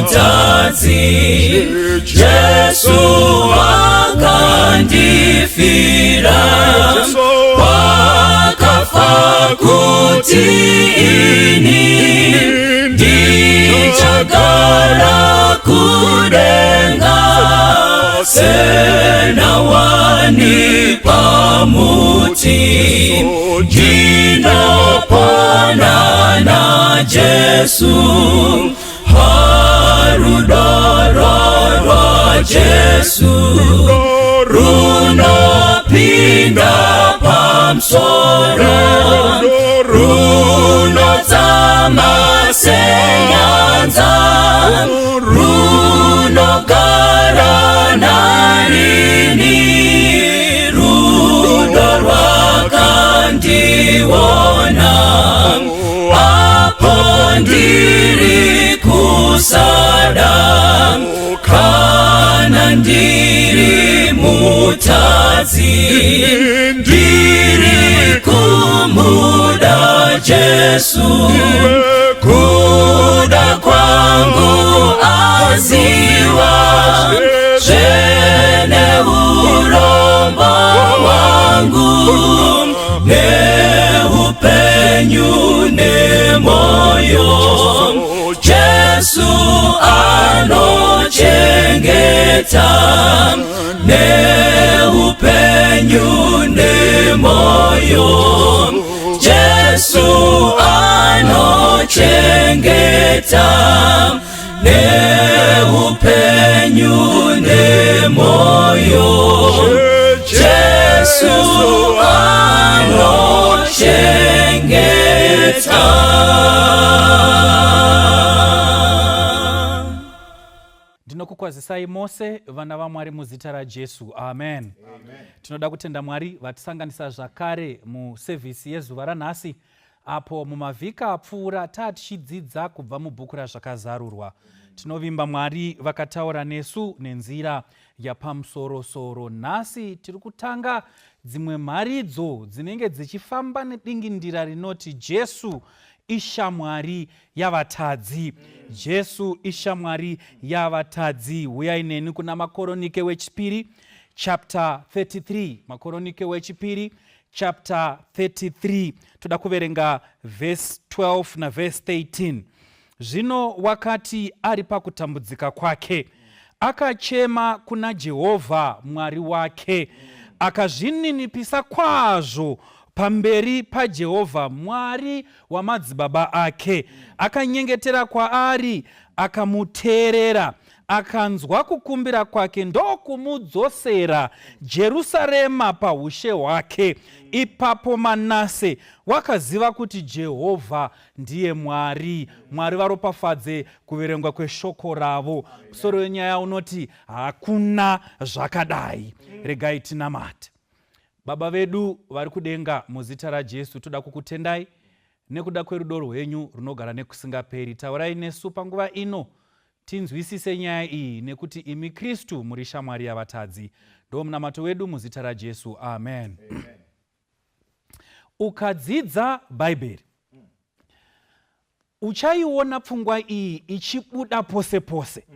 mutadzi. Jesu wakandifira, wakafa kuti ini ndichagara kudenga. Sena wani pamuti, ndinopona na Jesu. Harudoro rwa Jesu runopinda pamsoro, runozama senyanza, runogara narini. Rudo rwakandiona, apo ndiri kusada, kana ndiri mutadzi. Ndiri kumuda Jesu, kuda kwangu aziwa, zvene urombo wangu, neupenyu nemoyo. Jesu anochengeta, neupenyu nemoyo. Jesu anochengeta, neupenyu nemoyo. Jesu anochengeta. Ndinokukwazisai mose vana vaMwari muzita raJesu. Amen. Tinoda kutenda Mwari vatisanganisa zvakare musevhisi yezuva ranhasi, apo mumavhiki apfuura tichidzidza kubva mubhuku razvakazarurwa. Tinovimba Mwari vakataura nesu nenzira yapamusoro-soro. Nhasi tiri kutanga dzimwe mharidzo dzinenge dzichifamba nedingindira rinoti Jesu ishamwari yavatadzi. Jesu ishamwari yavatadzi. Uyai neni kuna makoronike wechipiri chapter 33. Makoronike wechipiri chapter 33. Toda kuverenga verse 12 na verse 13. Zvino wakati ari pakutambudzika kwake, akachema kuna Jehovha Mwari wake, akazvininipisa kwazvo pamberi paJehovha Mwari wamadzibaba ake. Akanyengetera kwaari, akamuteerera, akanzwa kukumbira kwake, ndokumudzosera Jerusarema paushe hwake. Ipapo Manasseh wakaziva kuti Jehovha ndiye Mwari. Mwari varopafadze kuverengwa kweshoko ravo. Musoro wenyaya unoti hakuna zvakadai. Regai tinamate. Baba vedu vari kudenga, muzita raJesu toda kukutendai nekuda kwerudo rwenyu runogara nekusingaperi. Taurai nesu panguva ino, tinzwisise nyaya iyi, nekuti imi Kristu muri shamwari yavatadzi. Ndo munamato wedu muzita raJesu. Amen. Ukadzidza Bhaibheri, uchaiona pfungwa iyi ichibuda pose pose.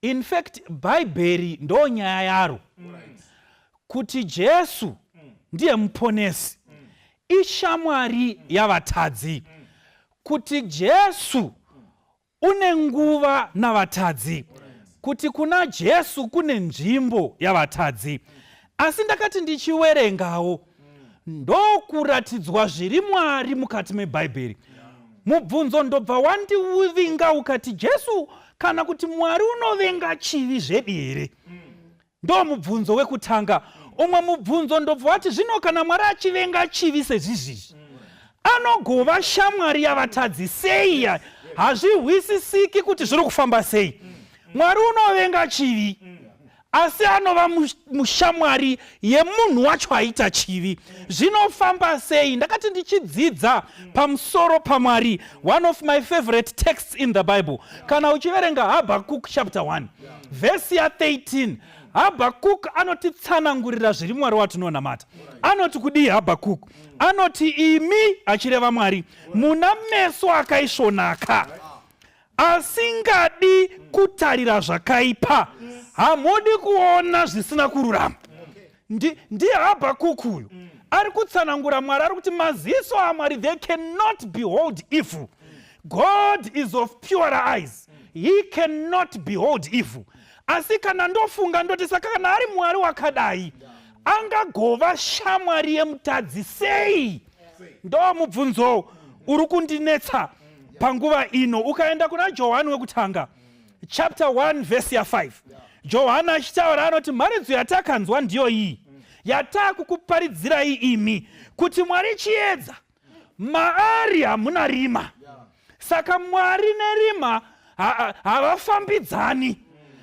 In fact, Bhaibheri ndo nyaya yaro. Kuti Jesu ndiye muponesi, ishamwari yavatadzi. Kuti Jesu une nguva navatadzi. Kuti kuna Jesu kune nzvimbo yavatadzi. Asi ndakati ndichiwerengawo, ndokuratidzwa zviri Mwari mukati meBhaibheri. Mubvunzo ndobva wandivinga ukati, Jesu kana kuti Mwari unovenga chivi zvedu here? Ndo mubvunzo wekutanga. Umwe mubvunzo ndobva wati, zvino kana Mwari achivenga chivi sezvizvi, anogova shamwari yavatadzi sei? Hazvihwisisiki kuti zviri kufamba sei. Mwari unovenga chivi, asi anova mushamwari yemunhu wacho aita chivi. Zvinofamba sei? Ndakati ndichidzidza pamusoro paMwari, one of my favorite texts in the Bible. Kana uchiverenga Habakkuk chapter 1 verse ya 13, Habakkuk anotitsanangurira zviri Mwari watinonamata. Anoti kudii Habakkuk? Anoti imi, achireva Mwari, muna meso akaisvonaka. asingadi kutarira zvakaipa, hamudi kuona zvisina kururama. Ndiye Habakuku ari kutsanangura Mwari ari kuti maziso aMwari, they cannot behold evil. God is of purer eyes, he cannot behold evil. Asi kana ndofunga ndoti saka kana ari Mwari wakadai, angagova shamwari yemutadzi sei? Ndo mubvunzo uri kundinetsa panguva ino. Ukaenda kuna Johani wekutanga chapter 1 verse ya 5, Johani achitaura anoti mharidzo yatakanzwa ndiyo iyi, yatakukuparidzirai imi, kuti Mwari chiedza, maari hamuna rima. Saka Mwari nerima havafambidzani.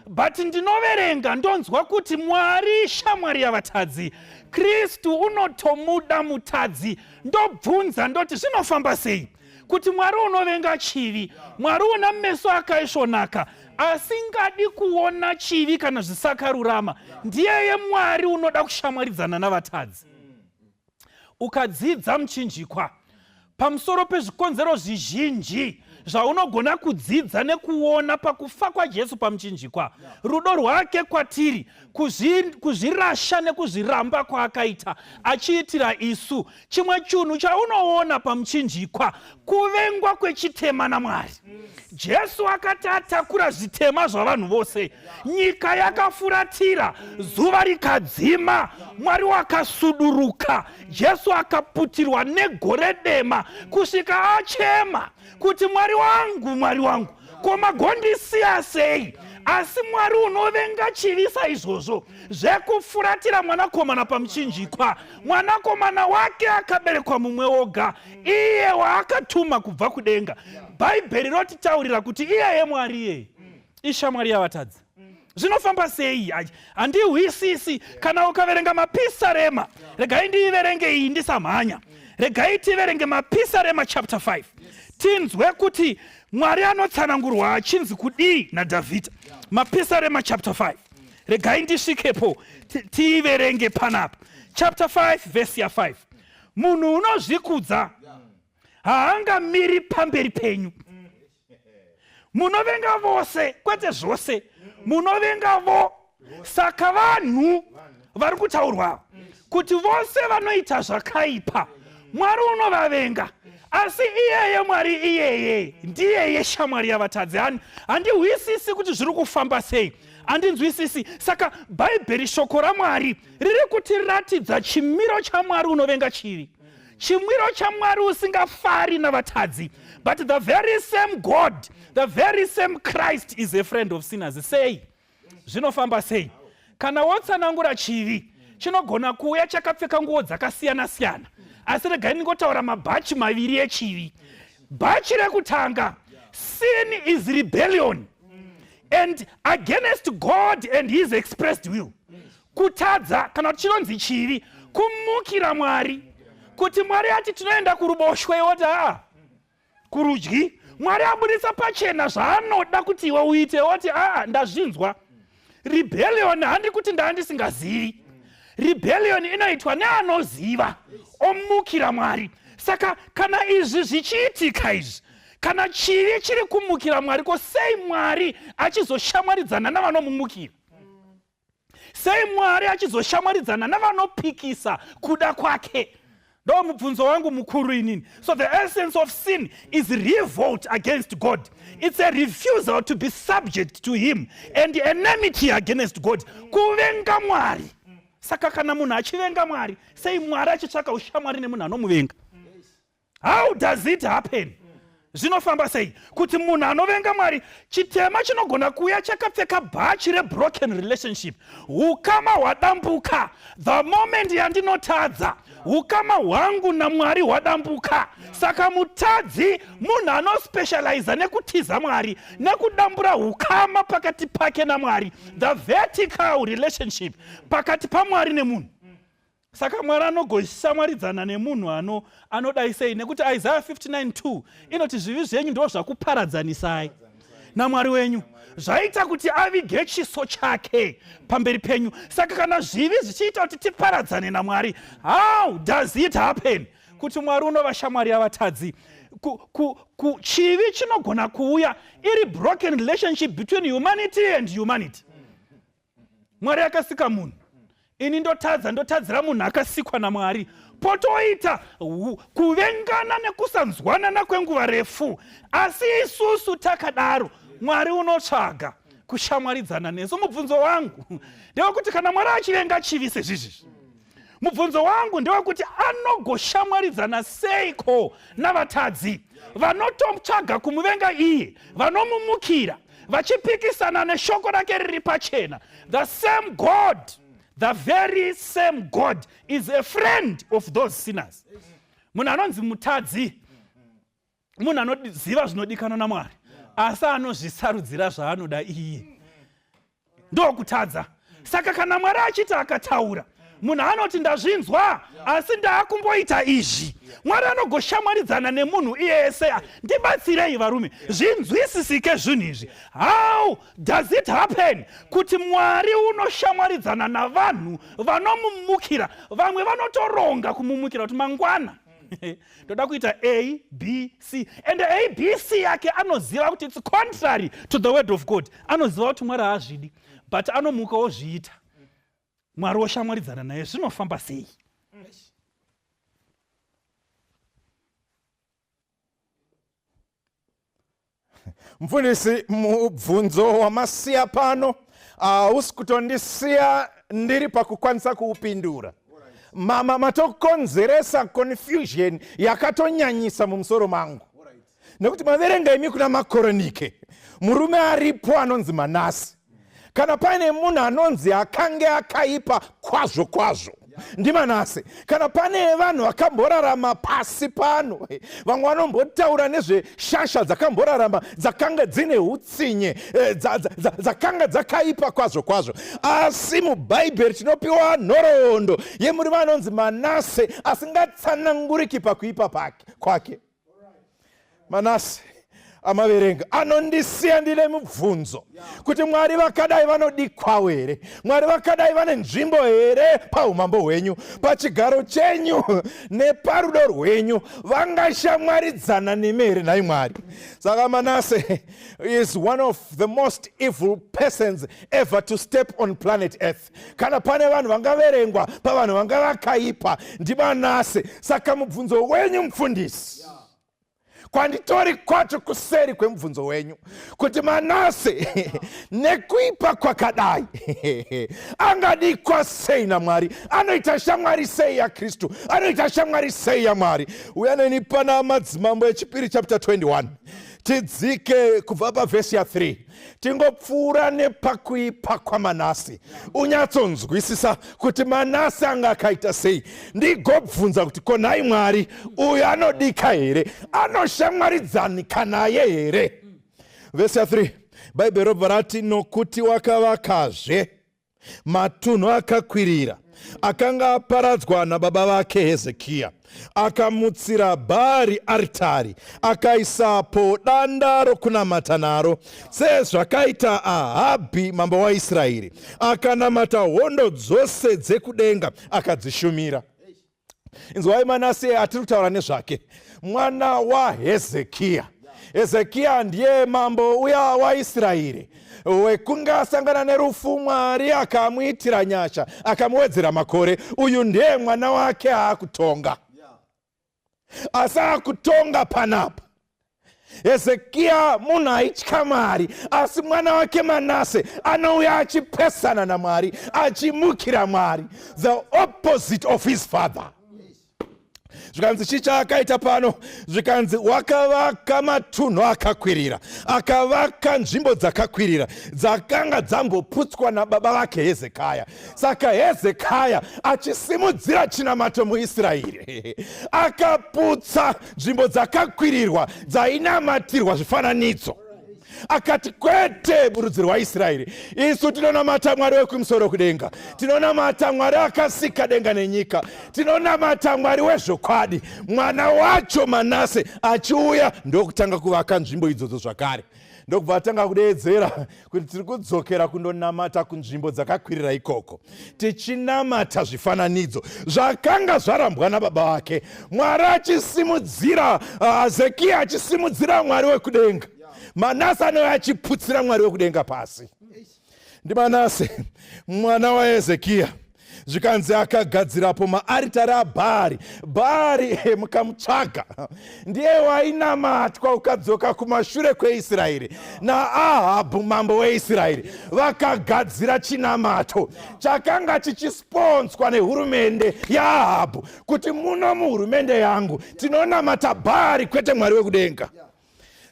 But ndinoverenga ndonzwa kuti Mwari shamwari yavatadzi, Kristu unotomuda mutadzi. Ndobvunza ndoti zvinofamba sei kuti Mwari unovenga chivi, Mwari una meso akaisvonaka, asingadi kuona chivi kana zvisakarurama, ndiyeye Mwari unoda kushamwaridzana navatadzi. Ukadzidza muchinjikwa pamusoro pezvikonzero zvizhinji zvaunogona kudzidza nekuona pakufa kwaJesu pamuchinjikwa, rudo rwake kwatiri, kuzvirasha nekuzviramba kwaakaita achiitira isu. Chimwe chinhu chaunoona pamuchinjikwa, kuvengwa kwechitema naMwari. Jesu akati atakura zvitema zvavanhu vose, nyika yakafuratira, zuva rikadzima, Mwari wakasuduruka, Jesu akaputirwa negore dema, kusvika achema kuti Mwari wangu, ko magondisiya sei? Asi Mwari unovenga chivi saizvozvo zvekufuratira mwanakomana pamuchinjikwa, mwanakomana wake akaberekwa mumwe oga, iye waakatuma kubva kudenga. Bhaibheri rotitaurira kuti iyeye Mwari iyeye ishamwari yavatadzi. Zvinofamba sei? Handihwisisi. Kana ukaverenga mapisarema, regai ndiiverenge iyi ndisamhanya, regai tiverenge mapisarema chapter 5, tinzwe kuti Mwari anotsanangurwa achinzi kudii naDhavhidha. Mapisarema chapter 5, regai ndisvikepo tiiverenge panapa. Chapter 5 verse ya 5, munhu unozvikudza haangamiri pamberi penyu. Munovenga vose, kwete zvose, munovenga vo. Saka vanhu vari kutaurwa kuti vose vanoita zvakaipa Mwari unovavenga. Asi iyeye Mwari iyeye ndiyeye shamwari yavatadzi. Handihwisisi kuti zviri kufamba sei, handinzwisisi. Saka Bhaibheri, shoko raMwari, riri kutiratidza chimiro chaMwari unovenga chivi, chimiro chaMwari usingafari navatadzi. But the very same God, the very same Christ is a friend of sinners. Sei zvinofamba sei? Kana wotsanangura chivi, chinogona kuuya chakapfeka nguo dzakasiyana-siyana, asi regai ndingotaura mabhachi maviri echivi. Bhachi rekutanga, sin is rebellion and against God and his expressed will. Kutadza, kana kuti chinonzi chivi, kumukira Mwari. Kuti Mwari ati tinoenda kuruboshwe, woti kurudyi, Mwari abudisa pachena zvaanoda kuti iwe uite, woti ndazvinzwa. Rebellion handi kuti ndaandisingazivi. Rebellion inoitwa neanoziva, omukira Mwari. Saka kana izvi zvichiitika izvi, kana chivi chiri kumukira Mwari, ko sei Mwari achizoshamwaridzana navanomumukira? Sei Mwari achizoshamwaridzana navanopikisa kuda kwake? Ndo mubvunzo wangu mukuru inini. So the essence of sin is revolt against God. It's a refusal to be subject to him and enmity against God. Kuvenga Mwari. Saka kana munhu achivenga Mwari, sei Mwari achitsvaka ushamwari nemunhu anomuvenga? How does it happen? Zvinofamba sei kuti munhu anovenga Mwari, chitema chinogona kuuya chakapfeka bhachi rebroken relationship, ukama hwadambuka. The moment yandinotadza, ukama hwangu naMwari hwadambuka. Saka mutadzi munhu anospecializa nekutiza Mwari, nekudambura ukama pakati pake naMwari, the vertical relationship pakati paMwari nemunhu. Saka Mwari anogoshamwaridzana nemunhu anodai sei, nekuti Isaiah 59:2 inoti zvivi zvenyu ndo zvakuparadzanisai naMwari wenyu, zvaita kuti avige chiso chake pamberi penyu. Saka kana zvivi zvichiita kuti tiparadzane naMwari, how does it happen kuti Mwari unova shamwari yavatadzi? chivi chinogona kuuya iri broken relationship between humanity and humanity. Mwari akasika munhu, ini ndotadzira munhu akasikwa naMwari, potoita kuvengana nekusanzwanana kwenguva refu. Asi isusu takadaro, Mwari unotsvaga kushamwaridzana nesu. Mubvunzo wangu ndewekuti kana Mwari achivenga chivi sezvizvi, mubvunzo wangu ndewekuti anogoshamwaridzana seiko navatadzi vanototsvaga kumuvenga iye, vanomumukira, vachipikisana neshoko rake riri pachena? The same God, the very same God is a friend of those sinners. Munhu anonzi mutadzi, munhu anoziva zvinodikanwa naMwari, asi anozvisarudzira zvaanoda iye, ndokutadza. Saka kana Mwari achiti akataura, munhu anoti ndazvinzwa asi ndaakumboita izvi. Mwari anogoshamwaridzana nemunhu iyese. Ndibatsirei varume, zvinzwisisike zvinhu izvi. How does it happen kuti Mwari unoshamwaridzana navanhu vanomumukira? Vamwe vanotoronga kumumukira kuti mangwana ndoda kuita A, B, C. And A, B, C yake anoziva kuti it's contrary to the word of God. Anoziva kuti Mwari haazvidi, but anomukawo zviita. Mwari oshamwaridzana naye, zvinofamba sei? Mfundisi, mubvunzo wamasiya pano hausi kutondisiya ndiri pakukwanisa kuupindura. Matokonzeresa confusion yakatonyanyisa mumusoro mangu. Nekuti maverenga imi kuna makoronike, murume aripo anonzi Manasseh. Kana pane munhu anonzi akange akaipa kwazvo kwazvo, ndi Manasseh. Kana pane vanhu vakamborarama pasi pano, vamwe vanombotaura nezveshasha dzakamborarama dzakanga dzine utsinye, dzakanga dzakaipa kwazvo kwazvo. Asi mubhaibheri tinopiwa nhoroondo yemurume anonzi Manasseh asingatsananguriki pakuipa kwake. Manasseh amaverenga anondisiya ndine mubvunzo kuti Mwari vakadai vanodikwa here? Mwari vakadai vane nzvimbo here paumambo hwenyu, pachigaro chenyu neparudo rwenyu? Vangashamwaridzana nemi here nhai Mwari? Saka Manasseh is one of the most evil persons ever to step on planet Earth. Kana pane vanhu vangaverengwa pavanhu vanga vakaipa, ndi Manasseh. Saka mubvunzo wenyu mufundisi, kwanditori kwacho kuseri kwemubvunzo wenyu, kuti Manasseh nekuipa kwakadai angadikwa sei naMwari? Anoita shamwari sei ya Kristu? Anoita shamwari sei ya Mwari? Uyaneni pana madzimambo echipiri chapter 21. Tidzike kubva pavhesi ya 3. Tingopfuura nepakuipa kwaManasseh. Unyatsonzwisisa kuti Manasseh anga akaita sei. Ndigobvunza kuti konai Mwari uyu anodika here? Anoshamwaridzana naye here? Vhesi ya 3, Bhaibheri robva rati, nokuti wakavakazve matunhu akakwirira akanga aparadzwa nababa vake Hezekia, akamutsira Bhaari aritari, akaisapo danda rokunamata naro sezvakaita Ahabhi mambo waIsraeri, akanamata hondo dzose dzekudenga akadzishumira. Inzwai Manasseh atiri kutaura nezvake, mwana waHezekia. Hezekia ndiye mambo uya waIsraeri wekunga asangana nerufu, Mwari akamuitira nyasha, akamuwedzera makore. Uyu ndiye mwana wake akutonga. Asa akutonga panapa. Hezekia munhu aitya Mwari, asi mwana wake Manasseh anouya achipesana naMwari, achimukira Mwari, the opposite of his father. Zvikanzi chicha akaita pano, zvikanzi wakavaka matunhu akakwirira, akavaka nzvimbo dzakakwirira dzakanga dzamboputswa nababa vake Hezekia. Saka Hezekia achisimudzira chinamato muIsraeri, akaputsa nzvimbo dzakakwirirwa dzainamatirwa zvifananidzo. akati kwete murudzi rwaIsraeri, isu tinonamata Mwari wekumusoro kudenga, tinonamata Mwari akasika denga nenyika, tinonamata Mwari wezvokwadi. Mwana wacho Manase achiuya ndokutanga kuvaka nzvimbo idzodzo zvakare, ndokubva atanga kudeedzera kuti tiri kudzokera kundonamata kunzvimbo dzakakwirira ikoko, tichinamata zvifananidzo zvakanga zvarambwa nababa vake. Mwari achisimudzira Hezekia achisimudzira Mwari wekudenga, Manase anouya achiputsira Mwari wekudenga pasi. NdiManase mwana waHezekia, zvikanzi akagadzirapo maaritari aBhaari. Bhaari mukamutsvaga ndiye wainamatwa ukadzoka kumashure kweIsraeri naAhabhu mambo weIsraeri. Vakagadzira chinamato chakanga chichisponswa nehurumende yaAhabhu kuti muno muhurumende yangu tinonamata Bhaari kwete Mwari wekudenga.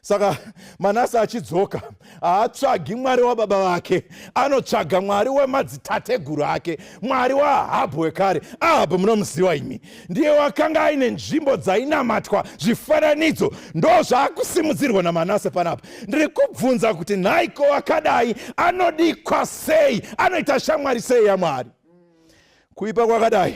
Saka Manase achidzoka haatsvagi Mwari wababa vake, anotsvaga Mwari wemadzitateguru ake, Mwari waAhabhu wekare. Ahabhu munomuziva imi, ndiye wakanga aine nzvimbo dzainamatwa zvifananidzo, ndo zvaakusimudzirwa naManase panapa. Ndiri kubvunza kuti nhaiko wakadai anodikwa sei, anoita shamwari sei yaMwari? Kuipa kwakadai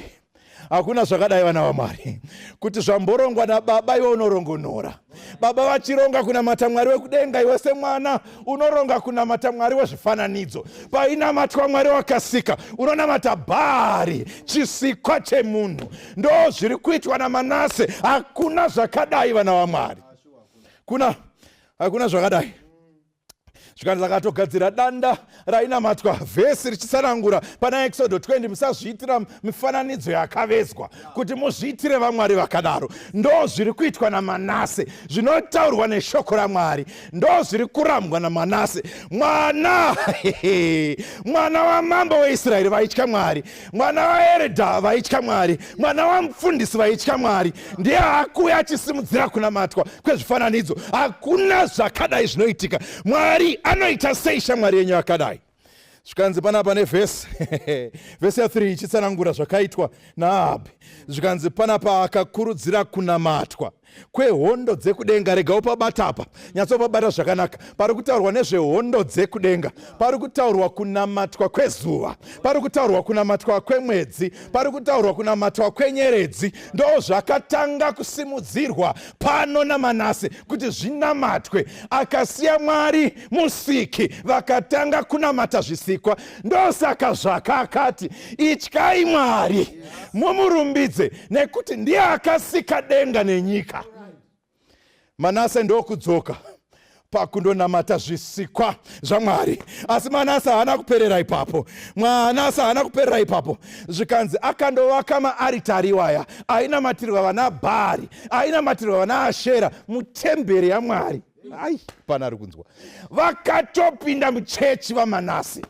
hakuna zvakadai vana vaMwari, kuti zvamborongwa nababa iwe unorongonora. Baba vachironga kunamata Mwari wekudenga, iwe semwana unoronga kunamata Mwari wezvifananidzo. Painamatwa Mwari wakasika unonamata Bhaari, chisikwa chemunhu. Ndo zviri kuitwa naManase. Hakuna zvakadai vana vaMwari, hakuna zvakadai. Zvikanzi akatogadzira danda rainamatwa, vhesi richitsanangura pana Exodo 20, musazviitira mifananidzo yakavezwa kuti muzviitire vamwari vakadaro. Ndo zviri kuitwa naManase, zvinotaurwa neshoko raMwari. Ndo zviri kurambwa naManase, mwana wamambo weIsraeri vaitya Mwari, mwana waEredha vaitya Mwari, mwana wamufundisi vaitya Mwari. Ndiye akuya achisimudzira kunamatwa kwezvifananidzo. Hakuna zvakadai zvinoitika. Mwari anoita sei shamwari yenyu yakadai? Zvikanzi panapa nevhesi vhesi ya3 ichitsanangura zvakaitwa naAhabhu. Zvikanzi panapa akakurudzira kunamatwa kwehondo dzekudenga. Rega upabata apa, nyatsopabata zvakanaka. Pari kutaurwa nezvehondo dzekudenga, pari kutaurwa kunamatwa kwezuva, pari kutaurwa kunamatwa kwemwedzi, pari kutaurwa kunamatwa kwenyeredzi. Ndo zvakatanga kusimudzirwa pano naManase kuti zvinamatwe. Akasiya Mwari musiki, vakatanga kunamata zvisikwa. Ndosaka zvakakati ityai Mwari, mumurumbidze, nekuti ndiye akasika denga nenyika. Manase ndokudzoka pakundonamata zvisikwa zvaMwari. Asi Manase haana kuperera ipapo. Manase haana kuperera ipapo. Zvikanzi akandovaka maaritari iwaya ainamatirwa vana Bhaari, ainamatirwa vana Ashera mutemberi yaMwari. Ai, pana ari kunzwa. Vakatopinda muchechi vaManase,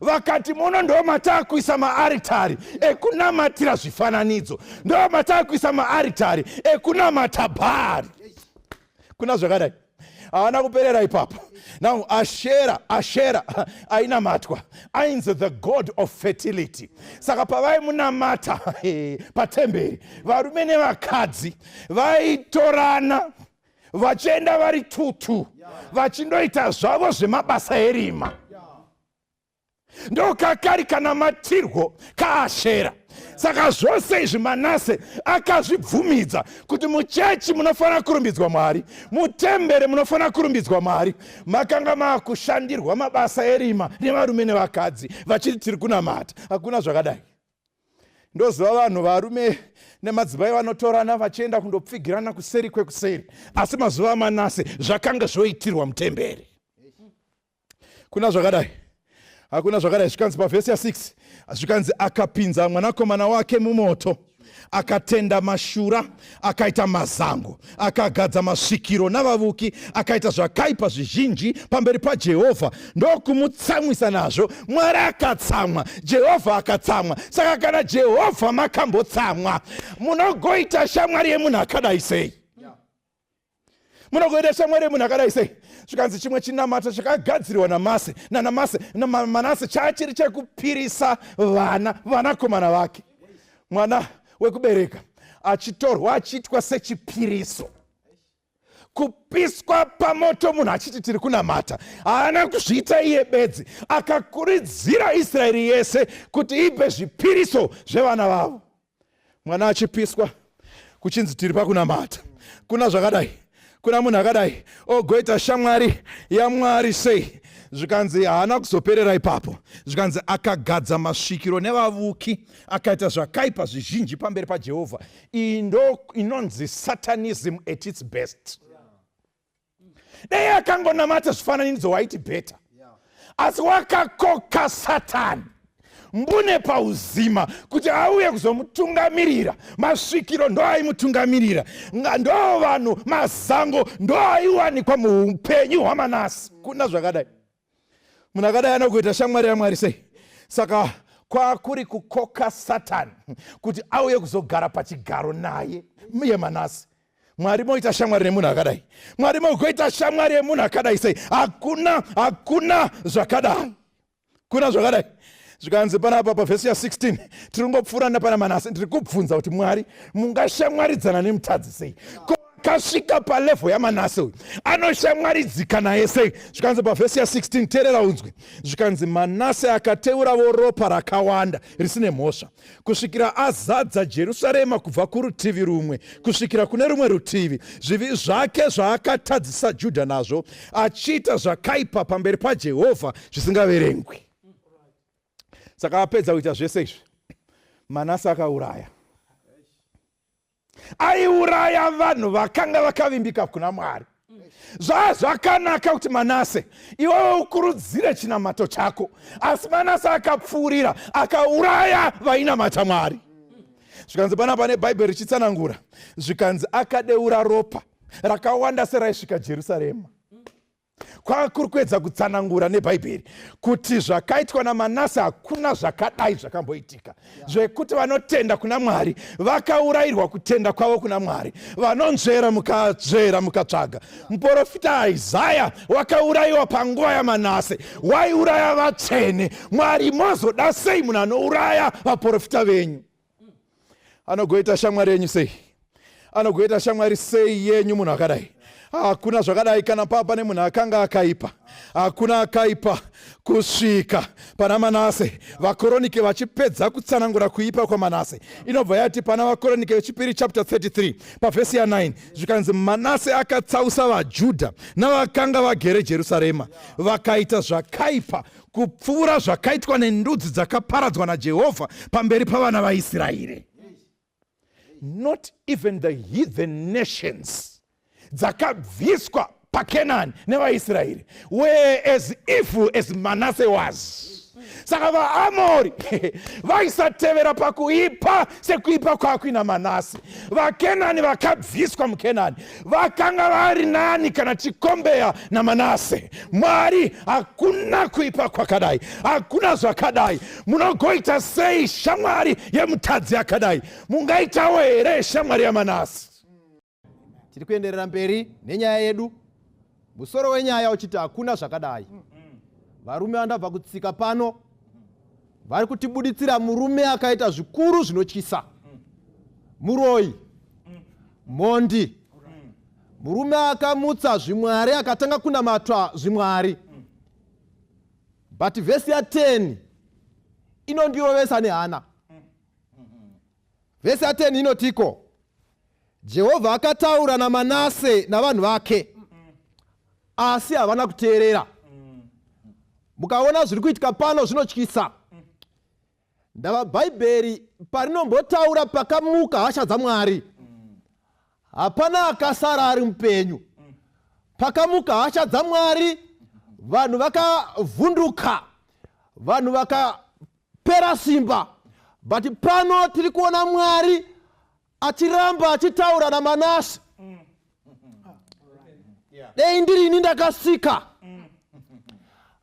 vakati muno ndo matakuisa maaritari ekunamatira zvifananidzo, ndo matakuisa maaritari ekunamata Bhaari. Kuna zvakadai, haana kuperera ipapo. Now Ashera ainamatwa, ainzi the god of fertility. Saka pavaimunamata patemberi, varume nevakadzi vaitorana vachienda vari tutu, vachindoita zvavo zvemabasa erima. Ndo kakari kanamatirwo kaAshera. Saka zvose izvi Manase akazvibvumidza kuti muchechi munofanira kurumbidzwa Mwari, mutembere munofanira kurumbidzwa Mwari. Makanga maakushandirwa mabasa erima nevarume nevakadzi vachiti tiri kunamata. Hakuna zvakadai. Ndoziva vanhu varume nemadzimai vanotorana vachienda kundopfigirana kuseri kwekuseri. Asi mazuva aManase zvakanga zvoitirwa mutemberi. Kuna zvakadai. Hakuna zvakadai. Zvikanzi pavhesi ya6, zvikanzi akapinza mwanakomana wake mumoto, akatenda mashura, akaita mazango, akagadza masvikiro navavuki, akaita zvakaipa zvizhinji pamberi paJehovha. Ndokumutsamwisa nazvo. Mwari akatsamwa, Jehovha akatsamwa. Saka kana Jehovha makambotsamwa, munogoita shamwari yemunhu akadai sei? Munogoita shamwari yemunhu akadai sei? Zvikanzi chimwe chinamato chakagadzirwa naManase chachiri chekupirisa vanakomana vake. Mwana wekubereka achitorwa achiitwa sechipiriso kupiswa pamoto munhu achiti tiri kunamata. Haana kuzviita iye bedzi, akakuridzira Israeri yese kuti ipe zvipiriso zvevana vavo. Mwana achipiswa kuchinzi tiri pakunamata. Kuna zvakadai, kuna munhu akadai ogoita shamwari yaMwari sei. Zvikanzi haana kuzoperera ipapo, zvikanzi akagadza masvikiro nevavuki, akaita zvakaipa zvizhinji pamberi paJehovha. Iyi ndo inonzi Satanism at its best. Dai akangonamata zvifananidzo waiti beta, asi wakakoka Satani mbune pauzima kuti auye kuzomutungamirira. Masvikiro ndo aimutungamirira, ndo vanhu mazango ndo aiwanikwa muupenyu hwaManase. Kuna zvakadai, munhu akadai anogoita shamwari yaMwari sei. Saka kwakuri kukoka Satani kuti auye kuzogara pachigaro naye muye Manase. Mwari moita shamwari nemunhu akadai, Mwari mogoita shamwari yemunhu akadai sei. Hakuna zvakadai. Kuna zvakadai. Zvikanzi panapa pavhesi ya16 tiri kungopfuura napana Manase, ndiri kubvunza kuti Mwari mungashamwaridzana nemutadzi sei? Kasvika palevel yaManase uyu anoshamwaridzika naye sei? Zvikanzi pavhesi ya16, teerera unzwi. Zvikanzi Manase akateurawo ropa rakawanda risine mhosva, kusvikira azadza Jerusarema kubva kurutivi rumwe kusvikira kune rumwe rutivi. Zvivi zvake zvaakatadzisa Judha nazvo, achiita zvakaipa pamberi paJehovha zvisingaverengwi. Saka apedza kuita zvese izvi, Manase akauraya. Aiuraya vanhu vakanga vakavimbika kuna Mwari. Zvakanaka kuti Manase iwewe ukurudzire chinamato chako, asi Manase akapfuurira akauraya vainamata Mwari. Zvikanzi panapa neBhaibheri richitsanangura, zvikanzi akadeura ropa rakawanda seraisvika Jerusarema. Kwakuri kuedza kutsanangura neBhaibheri kuti zvakaitwa naManase hakuna zvakadai zvakamboitika, zvekuti vanotenda kuna Mwari vakaurayirwa kutenda kwavo kuna Mwari, vanonzvera mukatsvaga. Muprofita Isaya wakaurayiwa panguva yaManase, waiuraya vatsvene. Mwari mozoda sei munhu anouraya vaprofita venyu? Anogoita shamwari yenyu sei? Anogoita shamwari sei yenyu munhu akadai? Hakuna zvakadai kana papa nemunhu akanga akaipa. Hakuna akaipa kusvika pana Manase. Vakoronike vachipedza kutsanangura kuipa kwaManase, inobva yati pana Vakoronike vechipiri chapter 33 pavhesi ya9, zvikanzi Manase akatsausa vaJudha navakanga vagere Jerusarema, vakaita zvakaipa kupfuura zvakaitwa nendudzi dzakaparadzwa naJehovha pamberi pavana vaIsraeri. Not even the heathen nations dzakabviswa paKenani nevaIsraeri were as evil as Manasseh was. Saka vaAmori vaisatevera pakuipa sekuipa kwakuina Manase. VaKenani vakabviswa muKenani, vakanga vari nani kana chikombeya naManase. Mwari hakuna kuipa kwakadai, hakuna zvakadai. Munogoita sei shamwari yemutadzi akadai? Mungaitawo here shamwari yaManase? Tiri kuenderera mberi nenyaya yedu. Musoro wenyaya uchiti hakuna zvakadai. Varume vandabva kutsika pano vari kutibuditsira murume akaita zvikuru zvinotyisa. Muroyi, mondi, murume akamutsa zvimwari akatanga kunamatwa zvimwari. But vhesi ya10 inondirovesa nehana. Vhesi ya10 inotiko, Jehovha akataura naManase navanhu vake, asi havana kuteerera. Mukaona zviri kuitika pano zvinotyisa. Ndava Bhaibheri parinombotaura pakamuka hasha dzaMwari, hapana akasara ari mupenyu. Pakamuka hasha dzaMwari, vanhu vakavhunduka, vanhu vakapera simba. But pano tiri kuona Mwari achiramba achitaura naManase. Dei ndiri ini ndakasika,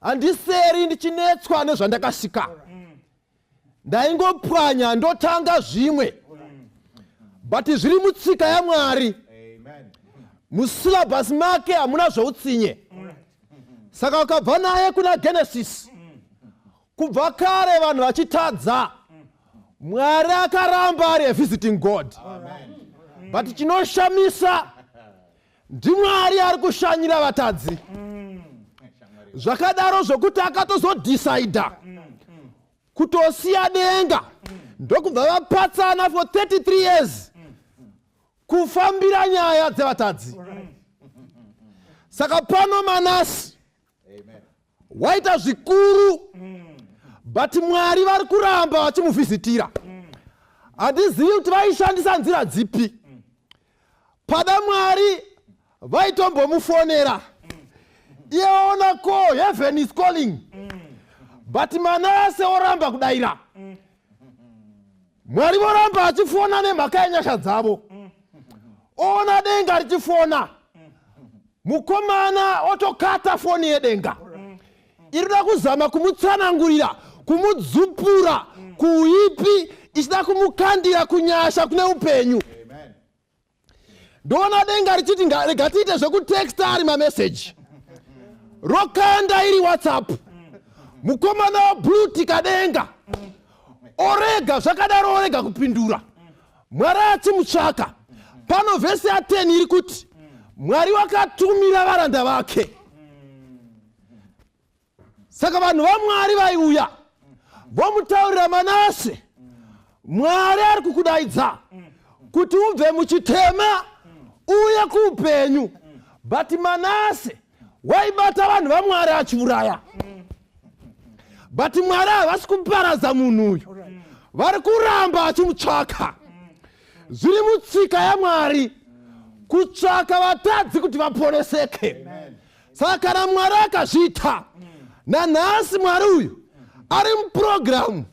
handiseri ndichinetswa nezvandakasika. Ndaingopwanya ndotanga zvimwe, but zviri mutsika yaMwari. Musilabhasi make hamuna zvoutsinye. Saka ukabva naye kuna Genesis, kubva kare vanhu vachitadza, Mwari akaramba ari a visiting God. But chinoshamisa, ndimwari ari kushanyira vatadzi zvakadaro zvokuti akatozodhisaidha kutosiya denga ndokubva vapatsana for 33 years kufambira nyaya dzevatadzi. Saka pano Manasseh waita zvikuru, but mwari vari kuramba vachimuvhizitira. Handizivi kuti vaishandisa nzira dzipi. Pada mwari vaitombomufonera iye ona ko heaven is calling, but Manasseh oramba kudaira. Mwari voramba achifona nemhaka yenyasha dzavo. Ona denga richifona, mukomana otokata foni yedenga. Irida kuzama kumutsanangurira, kumudzupura kuipi, ichida kumukandira kunyasha kune upenyu. Ndona denga richiti ngatite zvekutexta ari mameseji. Rokanda iri WhatsApp. Mukomana wablutika denga. Orega zvakadaro orega kupindura. Mwari achimutsvaka. Pano vhesi ya 10 iri kuti mwari wakatumira varanda vake. Saka vanhu vamwari vaiuya vomutaurira Manasseh, mwari ari kukudaidza kuti ubve muchitema uye kuupenyu. But Manasseh waibata vanhu vamwari achiuraya. But mwari havasi kuparadza munhu uyu, vari kuramba achimutsvaka. Zviri mutsika yaMwari kutsvaka vatadzi kuti vaponeseke. Saka kana mwari akazviita, nanhasi mwari uyu ari muprogramu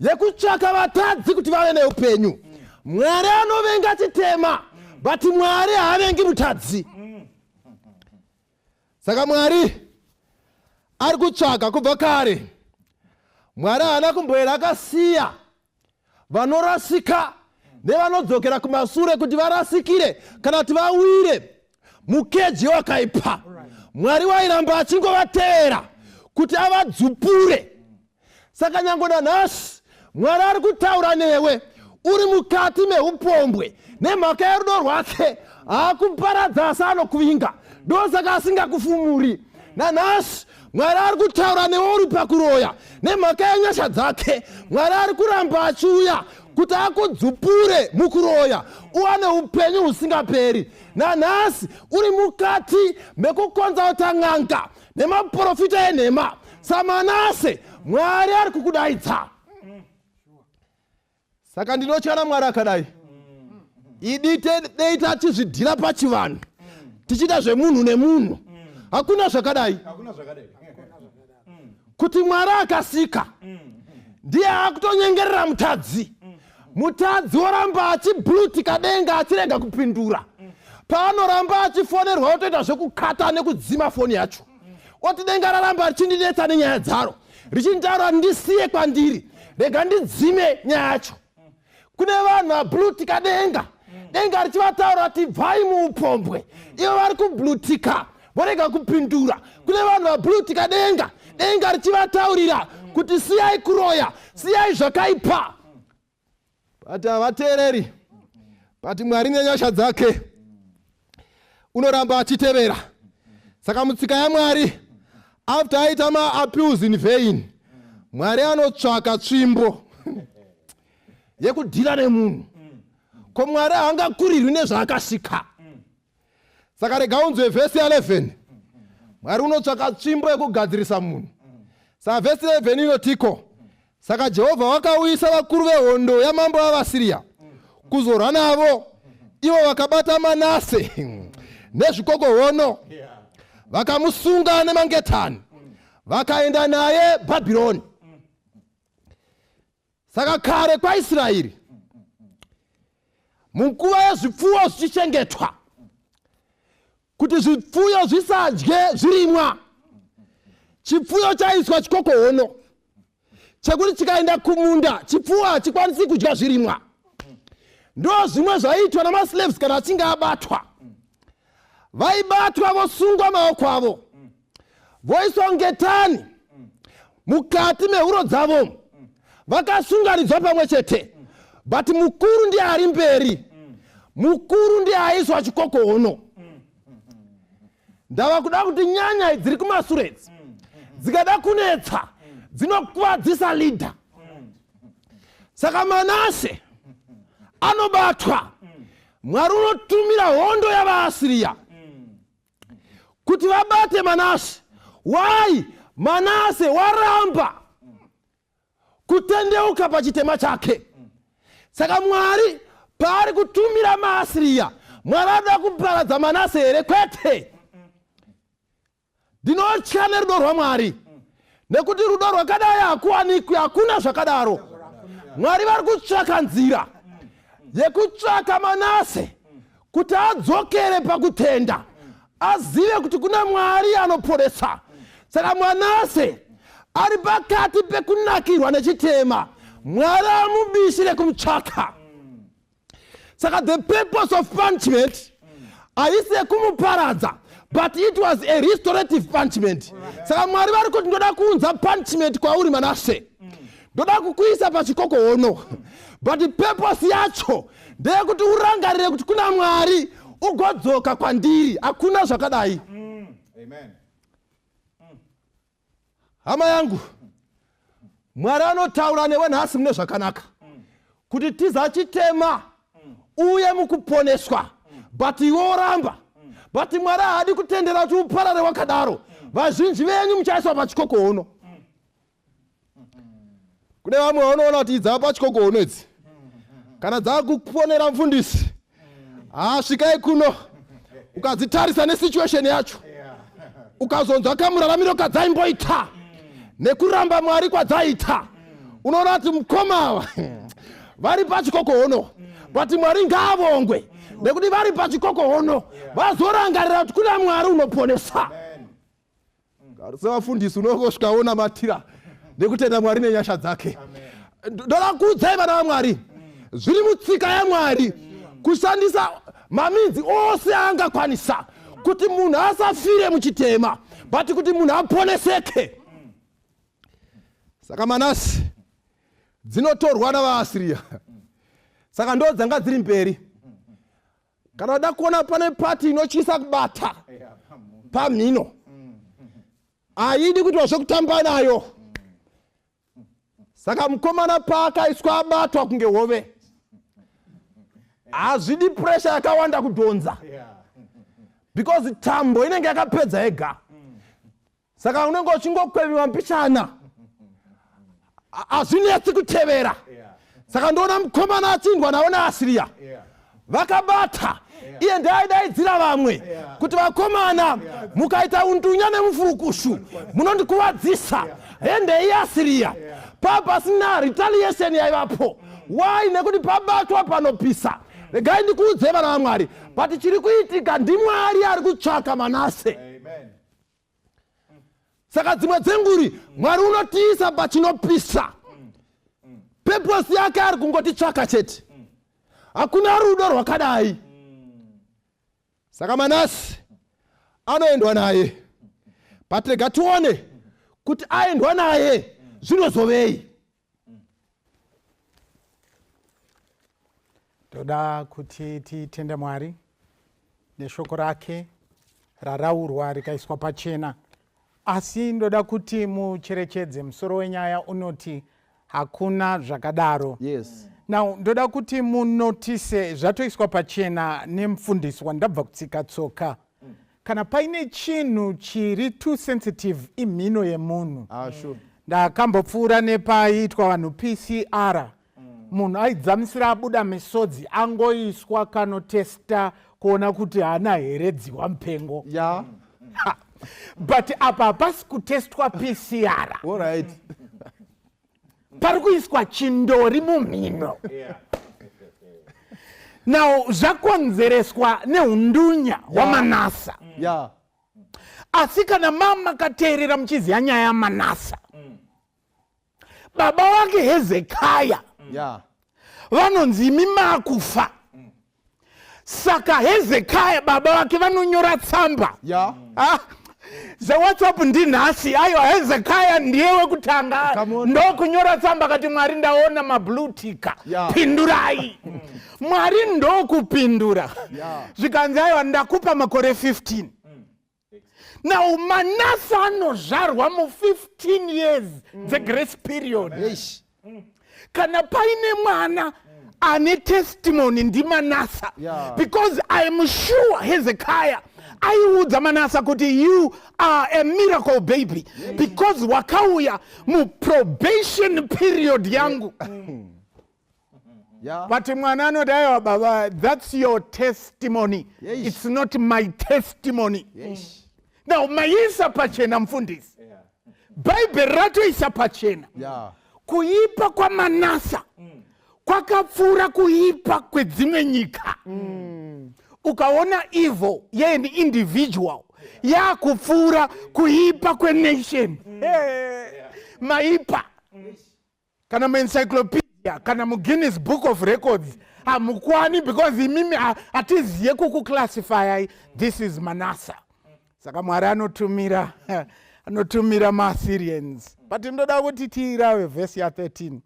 yekutsvaka vatadzi kuti vave neupenyu. Mwari anovenga chitema, but mwari haavengi mutadzi. Saka mwari ari kutsvaka kubva kare. Mwari haana kumboera akasiya vanorasika nevanodzokera kumashure kuti varasikire kana kuti vawire mukeji wakaipa. Mwari wairamba achingovatevera kuti avadzupure. Saka nyange nanhasi mwari ari kutaura newe uri mukati meupombwe nemhaka yerudo rwake, haakuparadza asi anokuvinga. Ndosaka asingakufumuri. Nanhasi mwari ari kutaura newe uri pakuroya nemhaka yenyasha dzake. Mwari ari kuramba achiuya kuti akudzupure mukuroya uwane upenyu husingaperi. Nanhasi uri mukati mekukonza utang'anga nemaprofita enhema. SaManasseh mwari ari kukudaidza. Saka ndinotyana mwari akadai. Idite deita tizvidhira pachivanhu tichita zvemunhu nemunhu. Hakuna zvakadai. Kuti mwari akasika ndiye akutonyengerera mutadzi. Mutadzi oramba achiblutika denga achirega kupindura. Paanoramba achifonerwa otoita zvekukata nekudzima foni yacho. Oti denga raramba richindinetsa nenyaya dzaro, richinditaura ndisiye kwandiri, rega ndidzime nyaya yacho. Kune vanhu vablutika denga, denga richivataura kuti bvai muupombwe, ivo vari kublutika vorega kupindura. Kune vanhu vablutika denga, denga richivataurira kuti siyai kuroya, siyai zvakaipa. But havateereri. But mwari nenyasha dzake unoramba achitevera. Saka mutsika yaMwari, after aita ma-appeals in vain, mwari anotsvaka tsvimbo yekudhira nemunhu. Ko mwari haangakurirwi nezvaakasika. Saka rega unzwe vhesi ya 11. Mwari unotsvaka tsvimbo yekugadzirisa munhu. Saka vhesi 11 inotiko, saka Jehovha wakauyisa vakuru vehondo yamambo wavaSiria kuzorwa navo. Ivo vakabata Manasseh nezvikokohono, vakamusunga nemangetani, vakaenda naye Bhabhironi. Saka kare kwaIsraeri, munguva yezvipfuwo zvichichengetwa, kuti zvipfuyo zvisadye zvirimwa, chipfuyo chaiswa chikokohono chekuti chikaenda kumunda chipfuwo hachikwanisi kudya zvirimwa. Ndo zvimwe zvaitwa namaslaves kana achinge abatwa. Vaibatwa vosungwa maoko avo, voiswa ngetani mukati mehuro dzavo, vakasunganidzwa pamwe chete. But mukuru ndiye ari mberi, mukuru ndiye aiswa chikokohono. ndava kuda kuti nyanya dziri kumasurets dzikada kunetsa dzinokuvadzisa leader. Saka Manase anobatwa. Mwari unotumira hondo yavaAsiria kuti vabate Manase. Why? Manase waramba kutendeuka pachitema chake. Saka Mwari paari kutumira maAsiria, Mwari ada kuparadza Manase here kwete. Ndinotya nerudo rwaMwari nekuti rudo rwakadai hakuwanikwi, hakuna zvakadaro. Mwari vari kutsvaka nzira yekutsvaka Manase kuti adzokere pakutenda, azive kuti kuna Mwari anoporesa. Saka Manase ari pakati pekunakirwa nechitema, Mwari amubisire kumutsvaka. Saka the purpose of punishment haisi kumuparadza, but it was a restorative punishment. Saka Mwari vari kuti ndoda kuunza punishment kwauri Manase, ndoda kukuisa pachikokohono, but the purpose yacho ndeyekuti urangarire kuti kuna Mwari ugodzoka kwandiri. Hakuna zvakadai. Amen. Hama yangu, Mwari anotaura newe nhasi mune zvakanaka kuti tizachitema uye mukuponeswa, but iwe oramba. But Mwari haadi kutendera kuti uparare wakadaro. Vazhinji venyu muchaiswa pachikokohono. Kune vamwe vanoona kuti idzava pachikokohono idzi, kana dzakuponera mufundisi, svikai kuno ukadzitarisa nesituation yacho, ukazonzwa kamuraramiro kadzaimboita nekuramba Mwari kwadzaita, unoona kuti mukoma vari pachikokohono, but Mwari ngaavongwe nekuti vari pachikokohono vazorangarira kuti kuna Mwari unoponesa. Sevafundisi unongosvikaona matira nekutenda Mwari nenyasha dzake. Ndoda kuudzai vana vaMwari, zviri mutsika yaMwari kushandisa maminzi ose angakwanisa kuti munhu asafire muchitema, but kuti munhu aponeseke. Saka Manase dzinotorwa navaAsiria, saka ndo dzanga dziri mberi. Kana wada kuona pane pati inochisa kubata pamhino, haidi kuti wazvekutamba nayo. Saka mukomana paakaiswa abatwa kunge hove, hazvidi pressure yakawanda kudhonza, because tambo inenge yakapedza yega. Saka unenge uchingokweviwa mpichana, hazvinetsi kutevera. Saka ndoona mukomana achindwa nawo naAsiria, vakabata. Iye ndaidaidzira vamwe kuti vakomana mukaita undunya nemufurukushu munondikuvadzisa, hende iAsiria papasina retaliation yaivapo. Why? Nekuti pabatwa panopisa. Regai ndikuudze vana vaMwari, but chiri kuitika ndiMwari ari kutsvaka Manase. Saka dzimwe dzenguri Mwari unotiisa pachinopisa. Purpose yake ari kungotitsvaka chete. Hakuna rudo rwakadai. Saka Manase anoendwa naye, but rega tione kuti aendwa naye zvinozovei. Toda kuti titende Mwari neshoko rake raraurwa rikaiswa pachena. Asi ndoda kuti mucherechedze musoro wenyaya unoti hakuna zvakadaro. Yes. Now ndoda kuti munotise zvatoiswa pachena nemufundisi wandabva kutsika tsoka. Kana paine chinhu chiri too sensitive imhino yemunhu. Sure. Ndakambopfuura nepaiitwa vanhu PCR. Munhu aidzamisira abuda misodzi angoiswa kanotesta kuona kuti hana here dziwa mupengo. Yeah. But apa pasi kutestwa PCR. All right. Pari kuiswa chindori mumhino. Now zvakonzereswa neundunya waManase. Yeah. Asi kana mama kateerera muchiziva nyaya yaManase, baba wake Hezekaya vanonzi mimakufa. Saka Hezekaya baba wake vanonyora tsamba. ZaWhatsApp ndinhasi ayo Hezekaya ndiye wekutanga ndokunyora tsamba kati Mwari ndaona mablutika pindurai. Mwari ndokupindura. Zvikanzi ayo ndakupa makore 15. Now Manasseh anozvarwa mu15 years the grace period. Kana paine mwana ane testimony ndi Manasseh, because I am sure Hezekiah aiudza Manasseh kuti you are a miracle baby, because wakauya mu probation period yangu. But mwana anodaiwa baba, that's your testimony. It's not my testimony. Now maisa pachena mfundisi. Bible rato isa pachena. Kuipa kwa Manasseh kwakapfura kuipa kwedzimwe nyika. Ukaona evil ye ni individual ya kupfura kuipa kwe nation. Maipa kana mu encyclopedia kana mu Guinness Book of Records amukwani, because imimi atiziye kukuclassify this is Manasseh. Saka Mwari anotumira ma-Assyrians. But ndoda kuti tiirawe verse ya 13.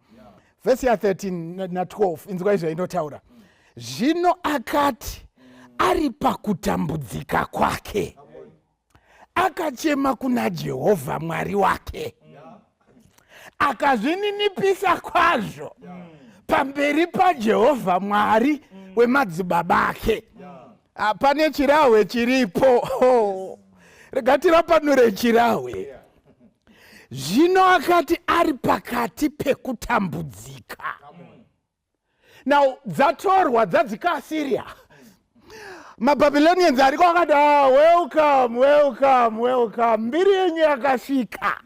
Verse ya 13 na 12 inzwa izvo inotaura. Zvino akati ari pakutambudzika kwake akachema kuna Jehovha Mwari wake, akazvininipisa kwazvo pamberi paJehovha Mwari wemadzibaba ake. Pane chirahwe chiripo. Regatirapanure chirahwe. Zvino akati ari pakati pekutambudzika. Now dzatorwa dzadzika Assyria. MaBabylonians ariko akati welcome. Mbiri yenyu yakasvika.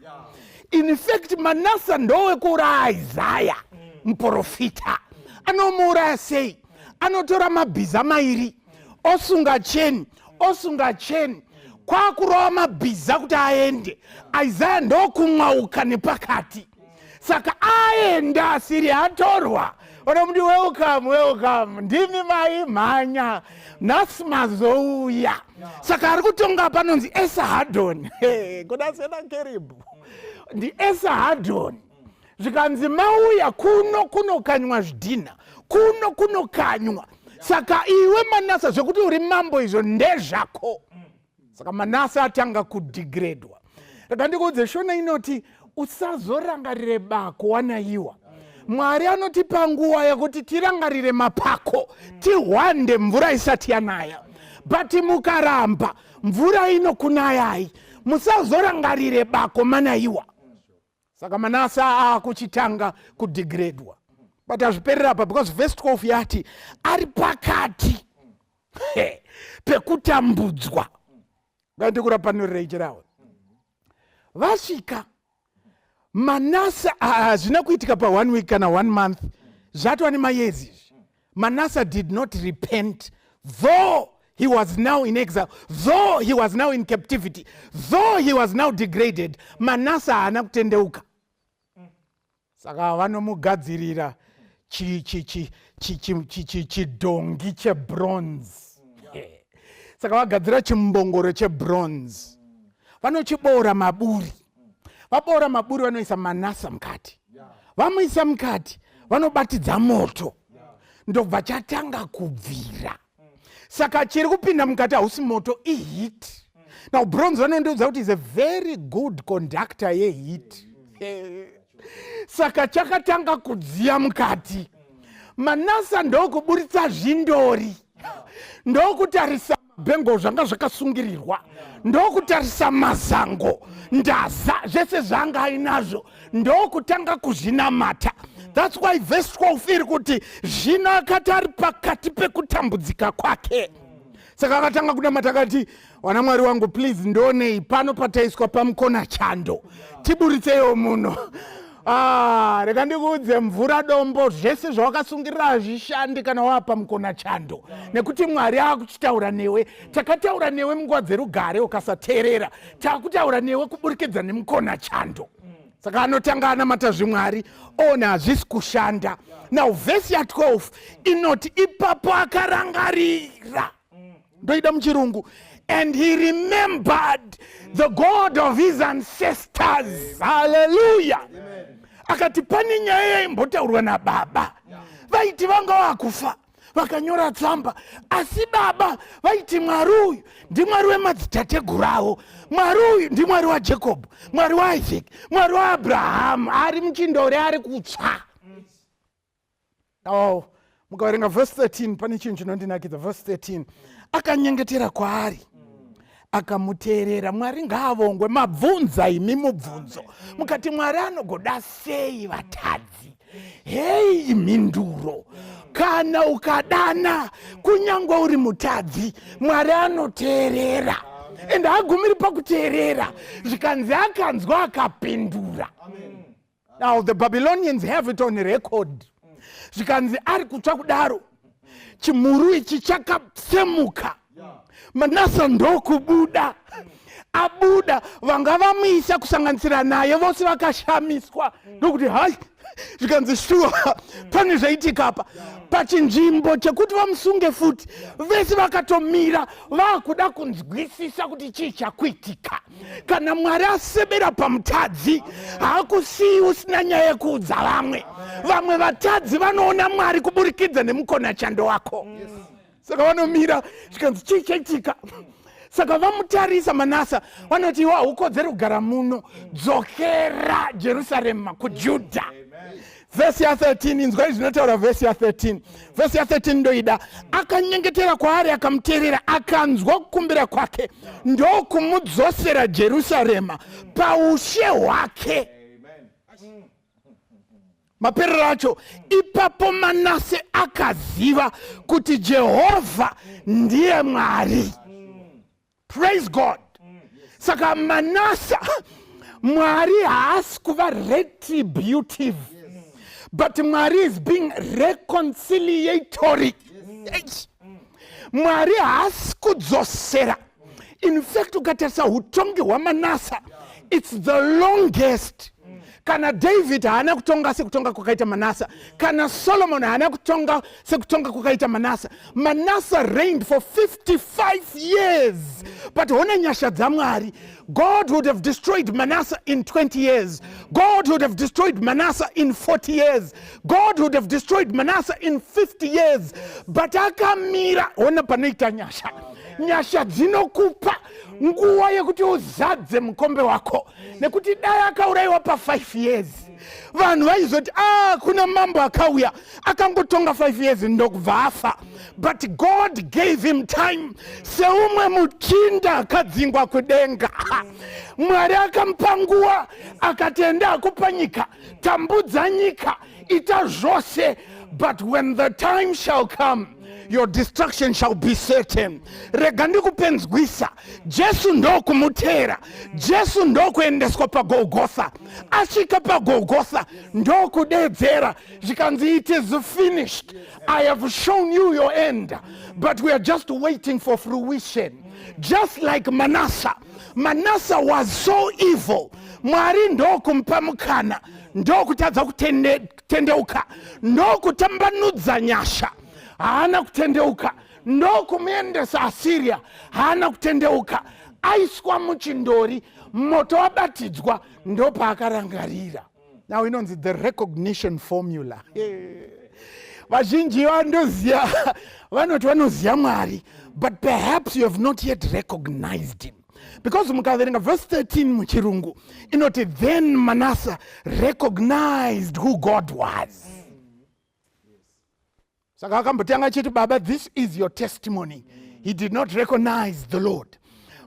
In fact Manasseh ndowe kuuraya Isaiah muprofita. Anomuuraya sei? Anotora mabhiza mairi osunga cheni kwakurova mabhiza kuti aende. Isaiah ndokumwauka nepakati. Saka aenda Assyria atorwa. Onomuti welcome. Ndimi mai mhanya. Nhasi mazouya. Saka ari kutonga panonzi Esarhadhoni. Kudasena Keribu. Ndi Esarhadhoni. Zvikanzi mauya kunokanywa zvidhina. Kunokanywa. Saka iwe Manasseh zvekuti uri mambo izvo ndezvako. Saka Manasseh atanga kudegradwa. Ndikuudze shona inoti usazorangarire bako wanaiwa. Mwari anotipa nguva yekuti tirangarire mapako, tihwande mvura isati yanaya. But mukaramba mvura inokunayai, musazorangarire bako manaiwa. Saka Manasseh akuchitanga kudegradwa. But azviperera apa, because verse 12 yati ari pakati pekutambudzwa. Ngandikurapanurire chirawo. Vasvika Manasseh zvina kuitika pa 1 week kana 1 month zvatwa nemayezi. Manasseh did not repent, though he was now in exile, though he was now in captivity, though he was now degraded. Manasseh haana kutendeuka. Saka vanomugadzirira chidongi chebronze. Saka vagadzira chimbongoro chebronze. Vanochiboora maburi. Vaboora maburi vanoisa Manasseh mukati. Vamuisa mukati, vanobatidza moto. Ndobva chatanga kubvira. Saka chiri kupinda mukati hausi moto, heat. Now bronze vanondiudza kuti is a very good conductor heat. Saka chakatanga kudziya mukati. Manasseh ndokuburitsa zvindori. Ndokutarisa bengo zvanga zvakasungirirwa. Ndokutarisa mazango, ndaza, zvese zvanga ainazvo. Ndokutanga kuzvinamata. That's why verse 12 iri kuti zvino akati ari pakati pekutambudzika kwake. Saka akatanga kunamata akati, wana Mwari wangu please ndionei pano pataiswa pamukona chando. Tiburitseyo muno. Reka ndikuudze mvura dombo zvese zvawakasungirira hazvishandi kana wapa mukona chando. Nekuti Mwari akuchitaura newe. Takataura newe munguva dzerugare ukasateerera. Takutaura newe kuburikidza nemukona chando. Saka anotanga anamata zvimwari ona hazvisi kushanda. Now verse ya 12 inoti ipapo akarangarira. Ndoida muchirungu. And he remembered the God of his ancestors. Hallelujah. Akati pane nyaya imbotaurwa nababa. Vaiti vanga vakufa. vakanyora tsamba, asi baba vaiti Mwari uyu ndimwari wemadzitateguru avo, Mwari uyu ndimwari waJakobho, Mwari waIsaac, Mwari waAbhurahama, ari muchindori ari kutsva. Mukaverenga verse 13 pane chinhu chinondinakidza. Verse 13, akanyengetera kwaari akamuteerera. Mwari ngaavongwe. Mabvunza imi mubvunzo mukati Mwari anogoda sei vatadzi? Hei mhinduro, kana ukadana kunyangwe uri mutadzi Mwari anoteerera. Ende hagumiri pakuteerera, zvikanzi akanzwa akapindura. Now the Babylonians have it on record. Zvikanzi ari kutsva kudaro, chimuru ichi chakatsemuka, Manasseh ndokubuda. Abuda, vanga vamuisa kusanganisira naye vose vakashamiswa. Ndokuti hai, zvikanzi shuwa pane zvaitika apa. Pachinzvimbo chekuti vamusunge futi, vese vakatomira vakuda kunzwisisa kuti chii chakuitika. Kana Mwari asebera pamutadzi, haakusiyi usina nyaya yekuudza vamwe. Vamwe vatadzi vanoona Mwari kuburikidza nemukona chando wako. Saka vanomira, zvikanzi chii chaitika. Saka vamutarisa Manasseh, vanoti iwe haukodzeri kugara muno, dzokera Jerusarema kuJudha. Verse ya 13, inzwai zvinotaura verse ya 13. Verse ya 13 ndoida, akanyengetera kwaari akamuteerera, akanzwa kukumbira kwake, ndokumudzosera Jerusarema paushe hwake. Maperero acho, ipapo Manasseh akaziva kuti Jehovha ndiye Mwari. Praise God. Saka Manasseh, Mwari haasi kuva retributive, but Mwari is being reconciliatory. Mwari haasi kudzosera. In fact, ukatarisa utongi hwa Manasseh, it's the longest. Kana David haana kutonga sekutonga kwakaita Manasseh, kana Solomon haana kutonga sekutonga kwakaita Manasseh. Manasseh reigned for 55 years. But hona nyasha dzamwari, God would have destroyed Manasseh in 20 years. God would have destroyed Manasseh in 40 years. God would have destroyed Manasseh in 50 years. But akamira, hona panoita nyasha. Nyasha dzinokupa nguva yekuti uzadze mukombe wako. Nekuti dai akauraiwa pa 5 years, vanhu vaizoti kuna mambo akauya akangotonga 5 years ndokubva afa. But God gave him time, seumwe muchinda akadzingwa kudenga. Mwari akamupa nguva akatenda akupa nyika, tambudza nyika, ita zvose. But when the time shall come, your destruction shall be certain. Rega ndikupenzwisa, Jesu ndokumutera, Jesu ndokuendeswa pa Golgotha. Asvika pa Golgotha ndokudedzera, zvikanzi it is finished. I have shown you your end, but we are just waiting for fruition. Just like Manasseh. Manasseh was so evil. Mwari ndokumpa mukana, ndokutadza kutendeuka, ndokutambanudza nyasha, haana kutendeuka, ndokumuendesa Assyria, haana kutendeuka. Aiswa muchindori, moto wabatidzwa, ndopa akarangarira. Now inonzi the recognition formula. Vazhinji vandoziya, vanoti vanoziya Mwari, but perhaps you have not yet recognized him. Because mukaverenga verse 13 muchirungu, inoti then Manasseh recognized who God was. Saka akambotanga chiti, baba, this is your testimony. He did not recognize the Lord.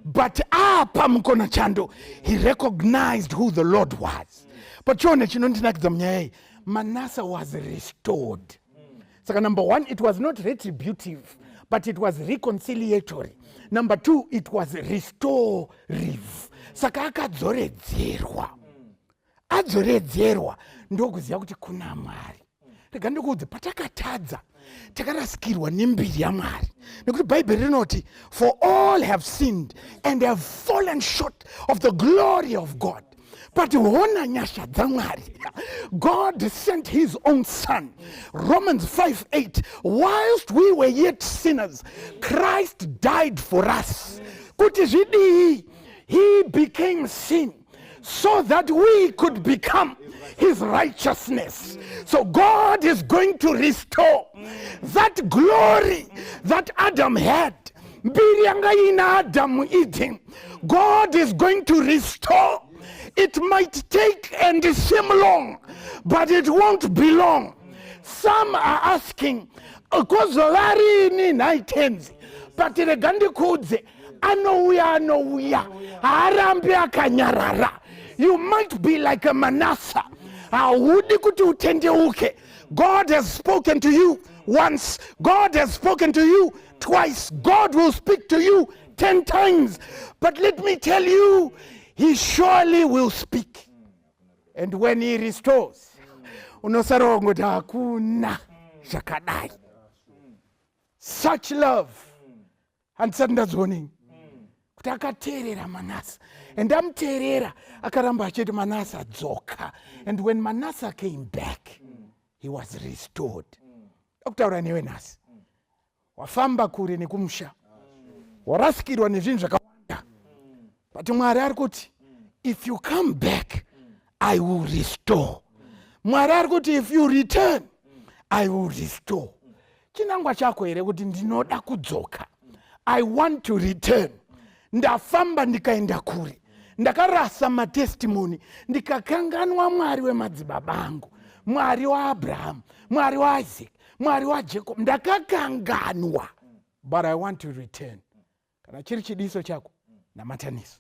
But pamukona chando, he recognized who the Lord was. But chone chinondinakidza munyaya, Manasseh was restored. Saka number one, it was not retributive, but it was reconciliatory. Number two, it was restorative. Saka akadzoredzerwa. Adzoredzerwa ndokuziva kuti kuna Mwari. Rega ndikuudze, patakatadza takarasikirwa nembiri yaMwari. Nekuti Bible rinoti, for all have sinned and have fallen short of the glory of God. But hona nyasha dzamwari, God sent his own son. Romans 5:8, whilst we were yet sinners, Christ died for us. Kuti zvidii, he became sin, so that we could become his righteousness. So God is going to restore that glory that Adam had. God is going to restore. It might take and seem long, but it won't be long. Some are asking, because in night ends, but regandi kudze anouya harambi akanyarara. You might be like a Manasseh. God has spoken to you once. God has spoken to you twice. God will speak to you 10 times. But let me tell you, he surely will speak. And when he restores, Hakuna Zvakadai. Such love. And warning. Akateerera Manasseh. And amuteerera akaramba achiti Manasseh adzoka. And when Manasseh came back, he was restored. Okutaura newe nhasi. Wafamba kure nekumusha. Warasikirwa nezvinhu zvakawanda. But Mwari ari kuti, if you come back, I will restore. Mwari ari kuti, if you return, I will restore. Chinangwa chako here kuti ndinoda kudzoka. I want to return. Ndafamba ndikaenda kure. Ndakarasa matestimony. Ndikakanganwa Mwari wemadzibaba angu. Mwari wa Abraham. Mwari wa Isaac. Mwari wa Jacob. Ndakakanganwa. But I want to return. Kana chiri chidiso chako namataniso.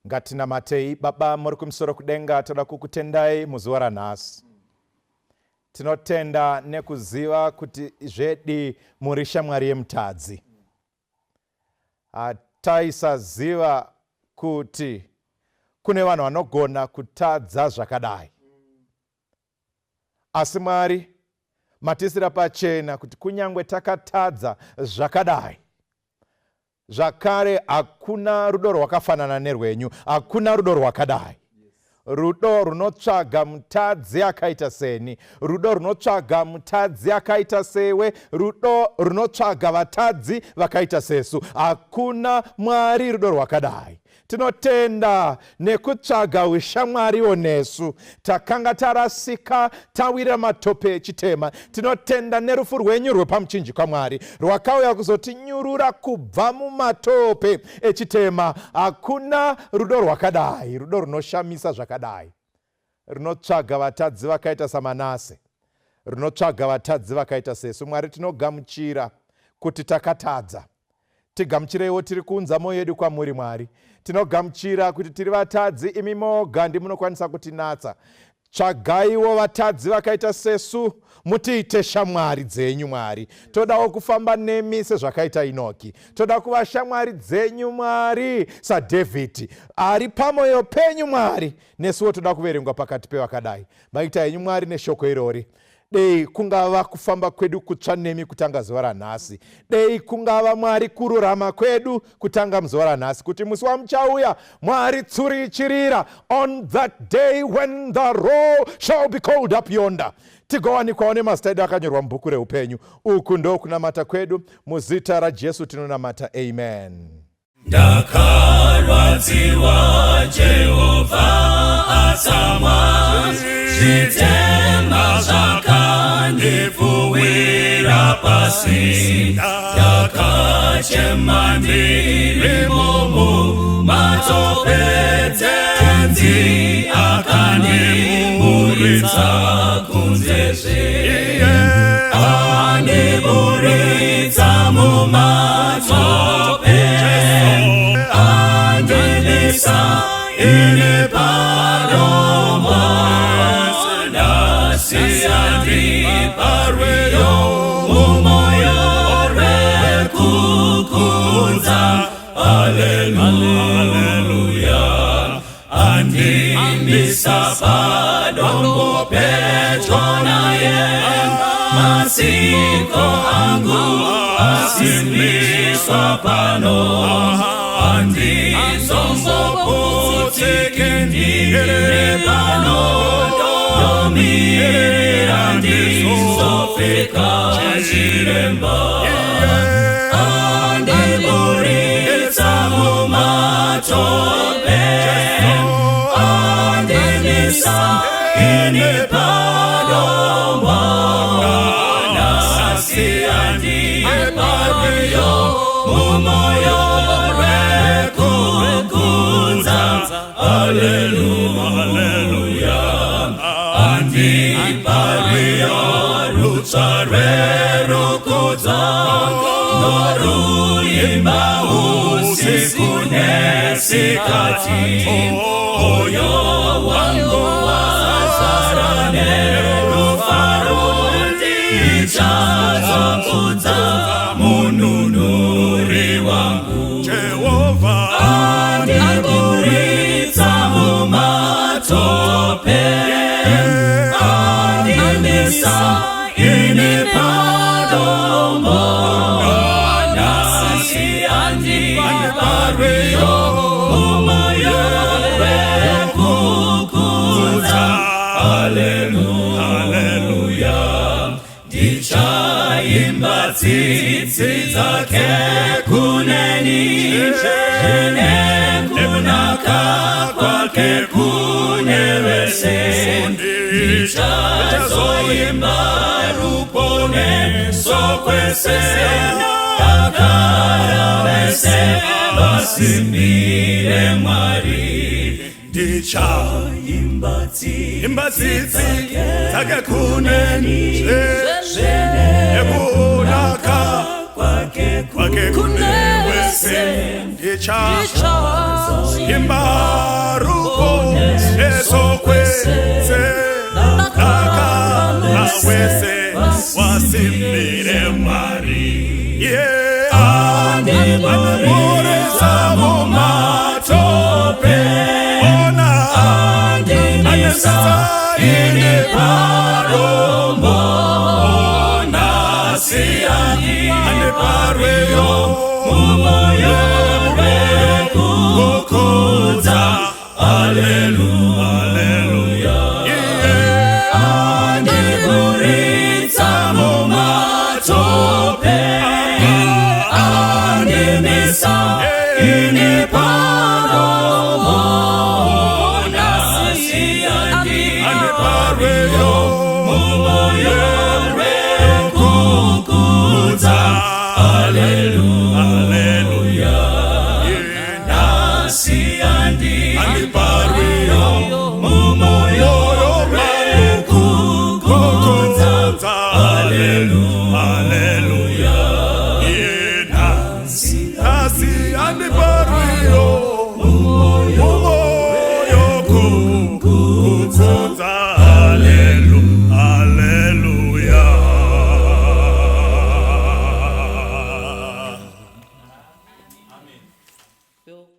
Ngatina matei baba muri kumusoro kudenga toda kukutendai muzuva ranhasi. Tinotenda nekuziva kuti zvedi muri shamwari yemutadzi. Taisaziva kuti kune vanhu vanogona kutadza zvakadai. Asi Mwari matisira pachena kuti kunyangwe takatadza zvakadai, zvakare hakuna rudo rwakafanana nerwenyu, hakuna rudo rwakadai. Rudo runotsvaga mutadzi akaita seni, rudo runotsvaga mutadzi akaita sewe, rudo runotsvaga vatadzi vakaita sesu. Hakuna Mwari rudo rwakadai. Tinotenda nekutsvaga ushamwariwo nesu. Takanga tarasika tawira matope echitema. Tinotenda nerufu rwenyu rwepamuchinjikwa Mwari rwakauya kuzotinyurura kubva mumatope echitema. Hakuna rudo rwakadai, rudo runoshamisa zvakadai. Runotsvaga vatadzi vakaita saManase, runotsvaga vatadzi vakaita sesu. Mwari tinogamuchira kuti takatadza. Tigamuchireiwo tiri kuunza moyo yedu kwamuri Mwari. Tinogamuchira kuti tiri vatadzi, imi moga ndimunokwanisa kutinatsa. Tsvagaiwo vatadzi vakaita sesu, mutiite shamwari dzenyu Mwari. Todawo kufamba nemi sezvakaita Enoki. Toda kuva shamwari dzenyu Mwari saDhavhidhi ari pamoyo penyu Mwari. Nesuwo toda kuverengwa pakati pevakadai. Maita enyu Mwari neshoko irori. Dei kungava kufamba kwedu kutsva nemi kutanga zuva ranhasi. Dei kungava Mwari kururama kwedu kutanga muzuva ranhasi. Kuti musi wamuchauya Mwari tsuri ichirira, on that day when the roll shall be called up yonder. Tigowanikwawo nemazita edu akanyorwa mubhuku reupenyu. Uku ndo kunamata kwedu muzita raJesu tinonamata. Amen. Ndakarwadziwa Jehovha atsamwa, zvitema zvakandifuwira pasi. Ndakachema ndirimo mumatope, tenzi akandiburitsa kunzezve. Andiburitsa mumatope, andilisa ine panomwa. Ndasiya parweyo mumoyo rekukudza. Haleluya. Andimisa padombo pedyo naye, masiko angu asimbiswa pano. Andizongoputike ndire pano, domira ndizofika chiremba. Andiburitsa ine padombo nasi andi pariyo umoyo rekukunza haleluya andi pariyo rutsare rukuza noruyimba usiku nesikati moyo wangu wazarane rufarundi chazokuza mununuri wangu Jehova andiburitsa mumatope andimisa ine padombo nasi andi pariyo umoyo rekukuza haleluya ndichaimba tsitsi dzake kuneni chene kunaka kwake kunewese ndichazoimba rupone sokwese kakara wese basimbire mwari ndichaimba tsitsi dzake kuneni nekunaka kwake kunewese ndichaimba rupone sokwese kakara wese basimbire mwari andiburisa mumatope ona andimisa ine padombo nasi ane pariyo umoyo rekukuza haleluya andiburisa mumatope ine padombo nasi ane pariyo umoyo rekukuza haleluya nasi ane pariyo umoyo rekukuza haleluya nasi ane pariyo